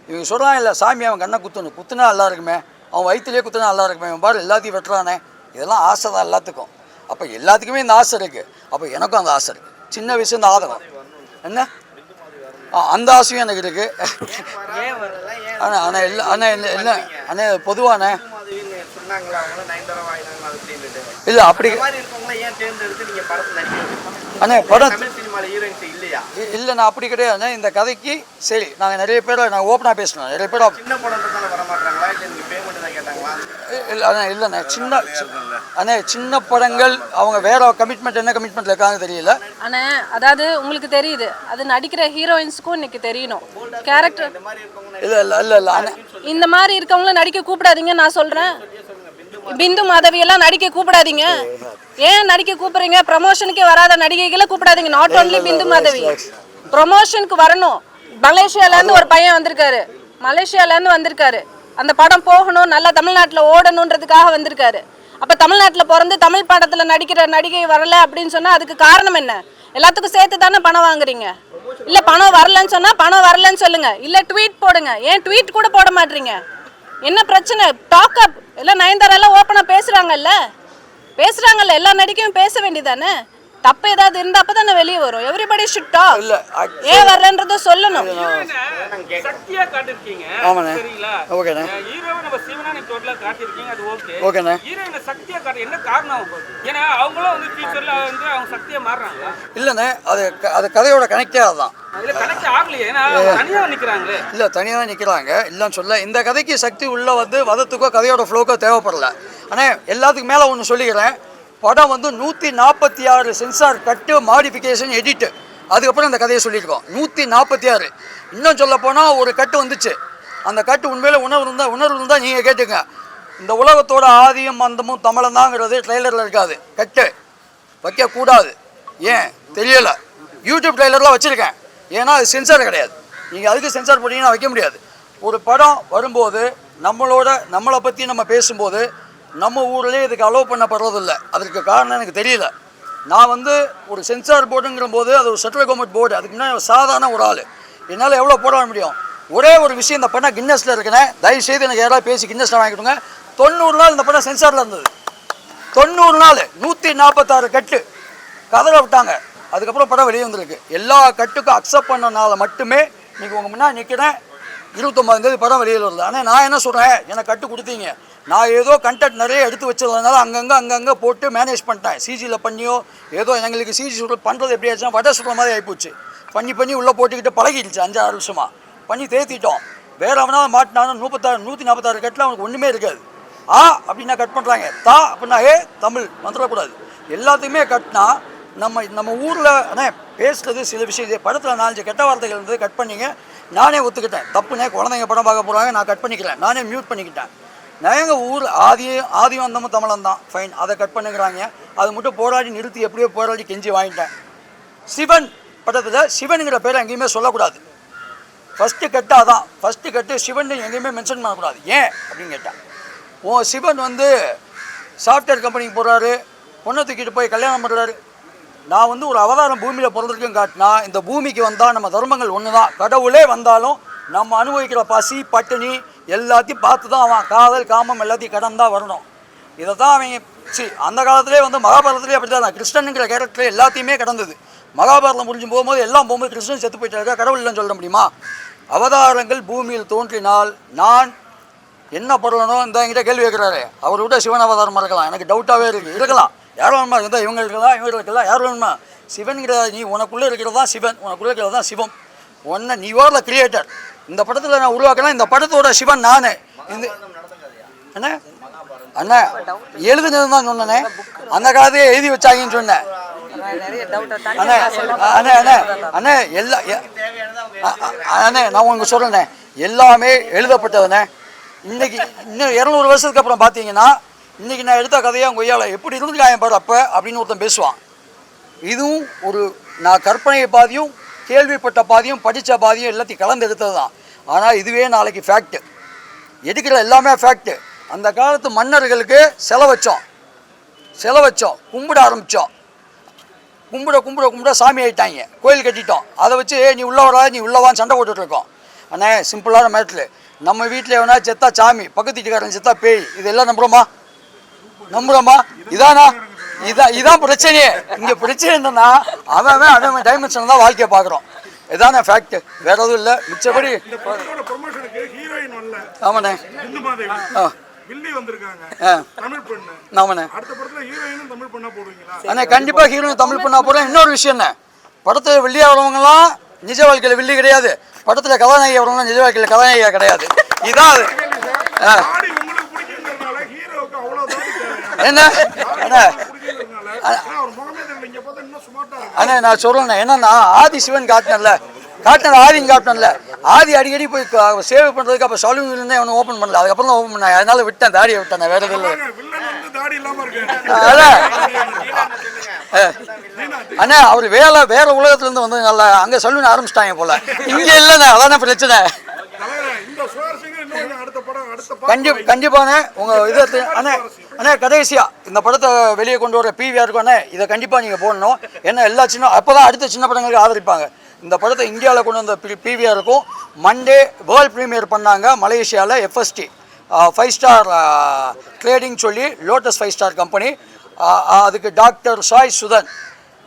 இவங்க சொல்கிறான் இல்லை சாமி அவன் கண்ணை குத்துனா நல்லா இருக்குமே, அவன் வயிற்றுலேயே குத்துனா நல்லா இருக்குமே, அவன் பாரு எல்லாத்தையும் வெட்டுறானே. இதெல்லாம் ஆசை தான் எல்லாத்துக்கும். அப்போ எல்லாத்துக்குமே இந்த ஆசை இருக்குது. அப்போ எனக்கும் அந்த ஆசை இருக்குது. சின்ன வயசு இந்த ஆதகம் என்ன அந்த ஆசையும் எனக்கு இருக்குது. ஆனால் பொதுவான இல்லை அப்படி அண்ணே படம் இல்லை நான் அப்படி கிடையாது. இந்த கதைக்கு சரி நாங்கள் நிறைய பேர் நான் ஓப்பனாக பேசணும். நிறைய பேர் இல்லை இல்லைண்ணே சின்ன படங்கள் அவங்க வேற கமிட்மெண்ட் என்ன கமிட்மெண்ட்ல இருக்காங்க தெரியல. அண்ணே அதாவது உங்களுக்கு தெரியுது, அது நடிக்கிற ஹீரோயின்ஸுக்கும் இன்னைக்கு தெரியணும் கேரக்டர். இல்லை இல்லை இல்லை இல்லை அண்ணே இந்த மாதிரி இருக்கவங்களும் நடிக்க கூப்பிடாதீங்க. நான் சொல்கிறேன், பிந்து மாதவியெல்லாம் நடிக்க கூப்பிடாதீங்க. ஏன் நடிக்க கூப்பிடுறீங்க? ப்ரமோஷனுக்கே வராத நடிகைகளை கூப்பிடாதீங்க. நாட் ஓன்லி பிந்து மாதவி, ப்ரமோஷனுக்கு வரணும். மலேசியாலேருந்து ஒரு பையன் வந்திருக்காரு. அந்த படம் போகணும், நல்லா தமிழ்நாட்டில் ஓடணுன்றதுக்காக வந்திருக்காரு. அப்போ தமிழ்நாட்டில் பிறந்து தமிழ் படத்தில் நடிக்கிற நடிகை வரல அப்படின்னு சொன்னால் அதுக்கு காரணம் என்ன? எல்லாத்துக்கும் சேர்த்து தானே பணம் வாங்குறீங்க. இல்லை பணம் வரலன்னு சொன்னால் பணம் வரலன்னு சொல்லுங்க, இல்லை ட்வீட் போடுங்க. ஏன் ட்வீட் கூட போட மாட்டீங்க? என்ன பிரச்சனை? டாக் அப் எல்லாம் நயன்தாரெல்லாம் ஓப்பனாக பேசுகிறாங்கல்ல, எல்லா நடிகையும் பேச வேண்டியதானே. தப்பு ஏதாவது இருந்தா அப்பதானே வெளியே வரும். Everybody should talk. ஏன் வரலன்றத சொல்லணும். சக்தியா காட்டிருக்கீங்க சரிங்களா? ஓகேண்ணே. ஹீரோவை நம்ம சிவனா நீ டோட்டலா காட்டிருக்கீங்க, அது ஓகே. ஓகேண்ணே. ஹீரோயினை சக்தியா காட்ட என்ன காரணம்? ஏன்னா அவங்களும் ஃபியூச்சர்ல அவங்க சக்தியா மாறுறாங்க. இல்லைண்ணே அது கதையோட கனெக்டே அதுதான். அதுல கனெக்ட் ஆகலையே, ஏன்னா தனியா நிக்கிறாங்களே. இல்லை தனியாக தான் நிற்கிறாங்க இல்லைன்னு சொல்ல. இந்த கதைக்கு சக்தி உள்ள வதத்துக்கோ கதையோட ஃப்ளோக்கோ தேவைப்படல. ஆனால் எல்லாத்துக்கும் மேலே ஒன்று சொல்லிக்கிறேன். படம் 146 சென்சார் கட்டு மாடிஃபிகேஷன் எடிட்டு, அதுக்கப்புறம் அந்த கதையை சொல்லியிருக்கோம். 146. இன்னும் சொல்ல போனால் ஒரு கட்டு வந்துச்சு. அந்த கட்டு உண்மையில உணர்வு இருந்தால் நீங்கள் கேட்டுங்க. இந்த உலகத்தோட ஆதியும் அந்தமும் தமிழன் தாங்கிறது ட்ரெய்லரில் இருக்காது. கட்டு வைக்கக்கூடாது. ஏன் தெரியலை. யூடியூப் ட்ரெய்லர்லாம் வச்சுருக்கேன். ஏன்னா அது சென்சார் கிடையாது. நீங்கள் அதுக்கு சென்சார் போட்டிங்கன்னா வைக்க முடியாது. ஒரு படம் வரும்போது நம்மளை பற்றி நம்ம பேசும்போது நம்ம ஊர்லேயே இதுக்கு அலோவ் பண்ணப்படுறதில்லை. அதற்கு காரணம் எனக்கு தெரியல. நான் ஒரு சென்சார் போர்டுங்கிற போது அது ஒரு சென்ட்ரல் கவர்மெண்ட் போர்டு. அதுக்கு முன்னாடி சாதாரண ஒரு ஆள். என்னால் எவ்வளோ போட முடியும்? ஒரே ஒரு விஷயம், இந்த படம் கின்னஸில் இருக்குன்னே. தயவுசெய்து எனக்கு யாராவது பேசி கின்னஸில் வாங்கிவிடுங்க. 90 நாள் இந்த படம் சென்சாரில் இருந்தது. 90 நாள் 146 கட்டு கதற விட்டாங்க. அதுக்கப்புறம் படம் வெளியே வந்திருக்கு. எல்லா கட்டுக்கும் அக்செப்ட் பண்ணனால மட்டுமே இன்றைக்கி உங்கள் முன்னாடி நிற்கிறேன். 29ஆம் தேதி படம் வெளியில் வருது. ஆனால் நான் என்ன சொல்கிறேன், எனக்கு கட்டு கொடுத்தீங்க. நான் ஏதோ கண்டென்ட் நிறைய எடுத்து வச்சதுனால அங்கங்கே போட்டு மேனேஜ் பண்ணிட்டேன். சிஜியில் பண்ணியோ ஏதோ எங்களுக்கு சிஜி பண்ணுறது எப்படி ஆச்சுன்னா வடை சுடுற மாதிரி ஆகிப்போச்சு. பண்ணி உள்ளே போட்டுக்கிட்டு பழகிடுச்சு. 5-6 வருஷமாக பண்ணி தேத்திட்டோம். வேறு அவனாவது மாட்டினாலும் 146 கட்டில் அவனுக்கு ஒன்றுமே இருக்காது. அப்படின்னா கட் பண்ணுறாங்க. அப்படின்னா தமிழ் வந்துடக்கூடாது. எல்லாத்துக்குமே கட்டினா நம்ம ஊரில் பேசுகிறது சில விஷயம். படத்தில் 4 கெட்ட வார்த்தைகள் இருந்தது, கட் பண்ணிங்க. நானே ஒத்துக்கிட்டேன். தப்புனே குழந்தைங்க படம் பார்க்க போகிறாங்க, நான் கட் பண்ணிக்கிறேன். நானே மியூட் பண்ணிக்கிட்டேன். நான் எங்கள் ஊர் ஆதியும் அந்தமும் தமிழன் தான், ஃபைன், அதை கட் பண்ணுங்கிறாங்க. அது மட்டும் போராடி நிறுத்தி எப்படியோ போராடி கெஞ்சி வாங்கிட்டேன். சிவன் படத்தில் சிவனுங்கிற பேரை எங்கேயுமே சொல்லக்கூடாது. ஃபஸ்ட்டு கட்டு அதான். ஃபஸ்ட்டு கட்டு சிவன் எங்கேயுமே மென்ஷன் பண்ணக்கூடாது. ஏன் அப்படின்னு கேட்டான். உன் சிவன் வந்து சாஃப்ட்வேர் கம்பெனிக்கு போகிறாரு, பொண்ணை தூக்கிட்டு போய் கல்யாணம் பண்ணுறாரு. நான் வந்து ஒரு அவதாரம் பூமியில் பிறந்திருக்கேன்னு காட்டினா, இந்த பூமிக்கு வந்தால் நம்ம தர்மங்கள் ஒன்று தான். கடவுளே வந்தாலும் நம்ம அனுபவிக்கிற பசி பட்டினி எல்லாத்தையும் பார்த்து தான் அவன் காதல் காமம் எல்லாத்தையும் கடந்தான் வரணும். இதை தான் அவங்க அந்த காலத்திலே வந்து மகாபாரதத்திலே அப்படி தான். கிருஷ்ணனுங்கிற கேரக்டர் எல்லாத்தையுமே கடந்தது. மகாபாரதம் முடிஞ்சு போகும்போது எல்லாம் போகும்போது கிருஷ்ணன் செத்து போயிட்டாருக்கா, கடவுள் இல்லைன்னு சொல்ல முடியுமா? அவதாரங்கள் பூமியில் தோன்றினால் நான் என்ன பண்ணணும் இந்த என்கிட்ட கேள்வி கேட்குறாரு. அவர் விட சிவன் அவதாரமாக இருக்கலாம், எனக்கு டவுட்டாகவே இருக்குது. இருக்கலாம், யார் வேணுமா இருந்தால் இவங்க இருக்கலாம், இவங்க இருக்கலாம், யார் வேணுமா? சிவன்கிற நீ உனக்குள்ளே இருக்கிறது தான் சிவன், உனக்குள்ளே இருக்கிறது தான் சிவம். ஒன்று நீ ஆர் த கிரியேட்டர். இந்த படத்தில் நான் உருவாக்கலாம், இந்த படத்தோட சிவன் நான். இந்த என்ன அண்ணா எழுதுனது தான் சொன்னேனே, அந்த காலத்தையே எழுதி வச்சாங்கன்னு சொன்னேன். அண்ணே அண்ணே அண்ணே அண்ணே எல்லா அண்ணே நான் உங்களுக்கு சொல்கிறேண்ணே, எல்லாமே எழுதப்பட்டதுண்ணே. இன்றைக்கி இன்னும் 200 வருஷத்துக்கு அப்புறம் பார்த்தீங்கன்னா, இன்றைக்கி நான் எடுத்த கதையாக உங்கள் ஐயாவில் எப்படி இருந்துருக்காங்க பாரு அப்போ அப்படின்னு ஒருத்தன் பேசுவான். இதுவும் ஒரு நான் கற்பனை பாதியும் கேள்விப்பட்ட பாதியும் படித்த பாதியும் எல்லாத்தையும் கலந்து எடுத்தது தான். ஆனால் இதுவே நாளைக்கு ஃபேக்ட்டு, எடுக்கிற எல்லாமே ஃபேக்ட்டு. அந்த காலத்து மன்னர்களுக்கு செலை வச்சோம், கும்பிட ஆரம்பித்தோம். கும்பிட சாமி ஆகிட்டாங்க, கோயில் கட்டிட்டோம். அதை வச்சு நீ உள்ளவரா நீ உள்ளவான்னு சண்டை போட்டுட்ருக்கோம். அண்ணே சிம்பிளான மேட்ரு, நம்ம வீட்டில் எவனா செத்தா சாமி, பக்கத்து வீட்டுக்காரன் செத்தா பேய், இதெல்லாம் நம்புகிறோமா? இதான் பிரச்சனையே. இங்கே பிரச்சனை என்னன்னா அவன் டைமென்ஷன் தான் வாழ்க்கையை பார்க்குறோம். இதானே ஃபேக்ட், வேற எதுவும் இல்லை. மிச்சபடி ஆமாண்ணே அண்ணே கண்டிப்பாக ஹீரோயின் தமிழ் பண்ணா போகிறேன். இன்னொரு விஷயம் என்ன, படத்தில் வில்லியாக வரவங்கலாம் நிஜ வாழ்க்கையில் வில்லி கிடையாது, படத்தில் கதாநாயகி வரவங்களாம் நிஜ வாழ்க்கையில் கதாநாயகியா கிடையாது. இதான் என்ன அண்ணே நான் சொல்றேன் என்னன்னா, ஆதி சிவன் காட்டினல ஆதி அடிக்கடி போய் சேவ் பண்றதுக்கு அப்ப சலூன் அவனை ஓப்பன் பண்ணல, அதுக்கப்புறம் தான் ஓப்பன் பண்ணாங்க. அதனால விட்டேன், தாடியை விட்டேன், வேற எதுவும் இல்லை. அண்ணா அவர் வேற உலகத்துல இருந்து வந்து நல்லா அங்க சலூன் ஆரம்பிச்சிட்டாங்க போல, இங்க இல்லைண்ணே, அதான பிரச்சனை. கண்டிப்பாண்ணே உங்க இதை அண்ணே கடைசியா இந்த படத்தை வெளியே கொண்டு வர பிவிஆர் இருக்கும் அண்ணே, இதை கண்டிப்பா நீங்க போடணும். ஏன்னா எல்லா அப்பதான் அடுத்த சின்ன படங்களுக்கு ஆதரிப்பாங்க. இந்த படத்தை இந்தியாவில் கொண்டு வந்த பிவிஆர் இருக்கும். மண்டே வேர்ல்ட் ப்ரீமியர் பண்ணாங்க மலேசியாவில், FST 5 ஸ்டார் ட்ரேடிங் சொல்லி, லோட்டஸ் 5 ஸ்டார் கம்பெனி. அதுக்கு டாக்டர் சாய் சுதன்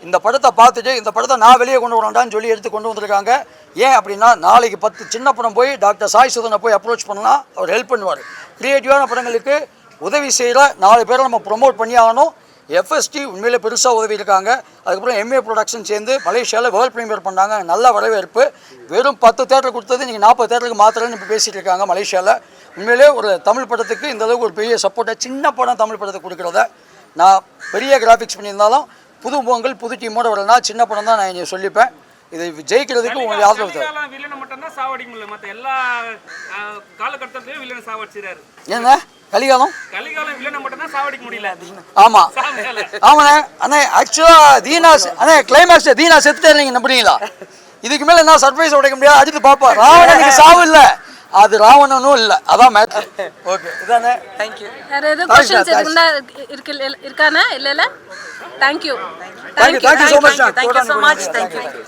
இந்த படத்தை பார்த்துட்டு இந்த படத்தை நான் வெளியே கொண்டு வரேன்டான்னு சொல்லி எடுத்து கொண்டு வந்திருக்காங்க. ஏன் அப்படின்னா, நாளைக்கு 10 சின்ன படம் போய் டாக்டர் சாய் சுதனை போய் அப்ரோச் பண்ணலாம், அவர் ஹெல்ப் பண்ணுவார். க்ரியேட்டிவான படங்களுக்கு உதவி செய்கிற 4 பேரை நம்ம ப்ரொமோட் பண்ணி ஆகணும். FST உண்மையிலே பெருசாக உதவி இருக்காங்க. அதுக்கப்புறம் MA ப்ரொடக்ஷன் சேர்ந்து மலேசியாவில் வேர்ல்ட் ப்ரீமியர் பண்ணாங்க, நல்ல வரவேற்பு. வெறும் 10 தேட்டர் கொடுத்தது நீங்கள் 40 தேட்டருக்கு மாத்திரன்னு இப்போ பேசிகிட்டு இருக்காங்க மலேசியாவில். உண்மையிலே ஒரு தமிழ் படத்துக்கு இந்த அளவுக்கு ஒரு பெரிய சப்போர்ட்டாக சின்ன படம் தமிழ் படத்துக்கு கொடுக்குறத நான் பெரிய கிராஃபிக்ஸ் பண்ணியிருந்தாலும் புது பொங்கல் புது டீமோட வரலன்னா சின்ன படம் தான் நான் இங்கே சொல்லிப்பேன். இது ஜெயிக்கிறதுக்கு உங்களுக்கு ஆதரவு தேவை. ஏங்க கலிகாலம் ஆமா ஆமாண்ணே அண்ணே. ஆக்சுவலா தீனா அண்ணே கிளைமேக்ஸ் தீனா செத்துட்டே நீங்க நம்புறீங்களா? இதுக்கு மேல என்ன சர்ப்ரைஸ் உடைக்க முடியாது, அடுத்து பாப்பா. ராவணனுக்கு சாவு இல்ல, அது ராவணனும் இல்ல, அதான் மேட்டர். ஓகே இதானே, थैंक यू. வேற ஏதோ क्वेश्चंस இருக்கானே? இல்ல thank you so much. Thank you so much. Thank you.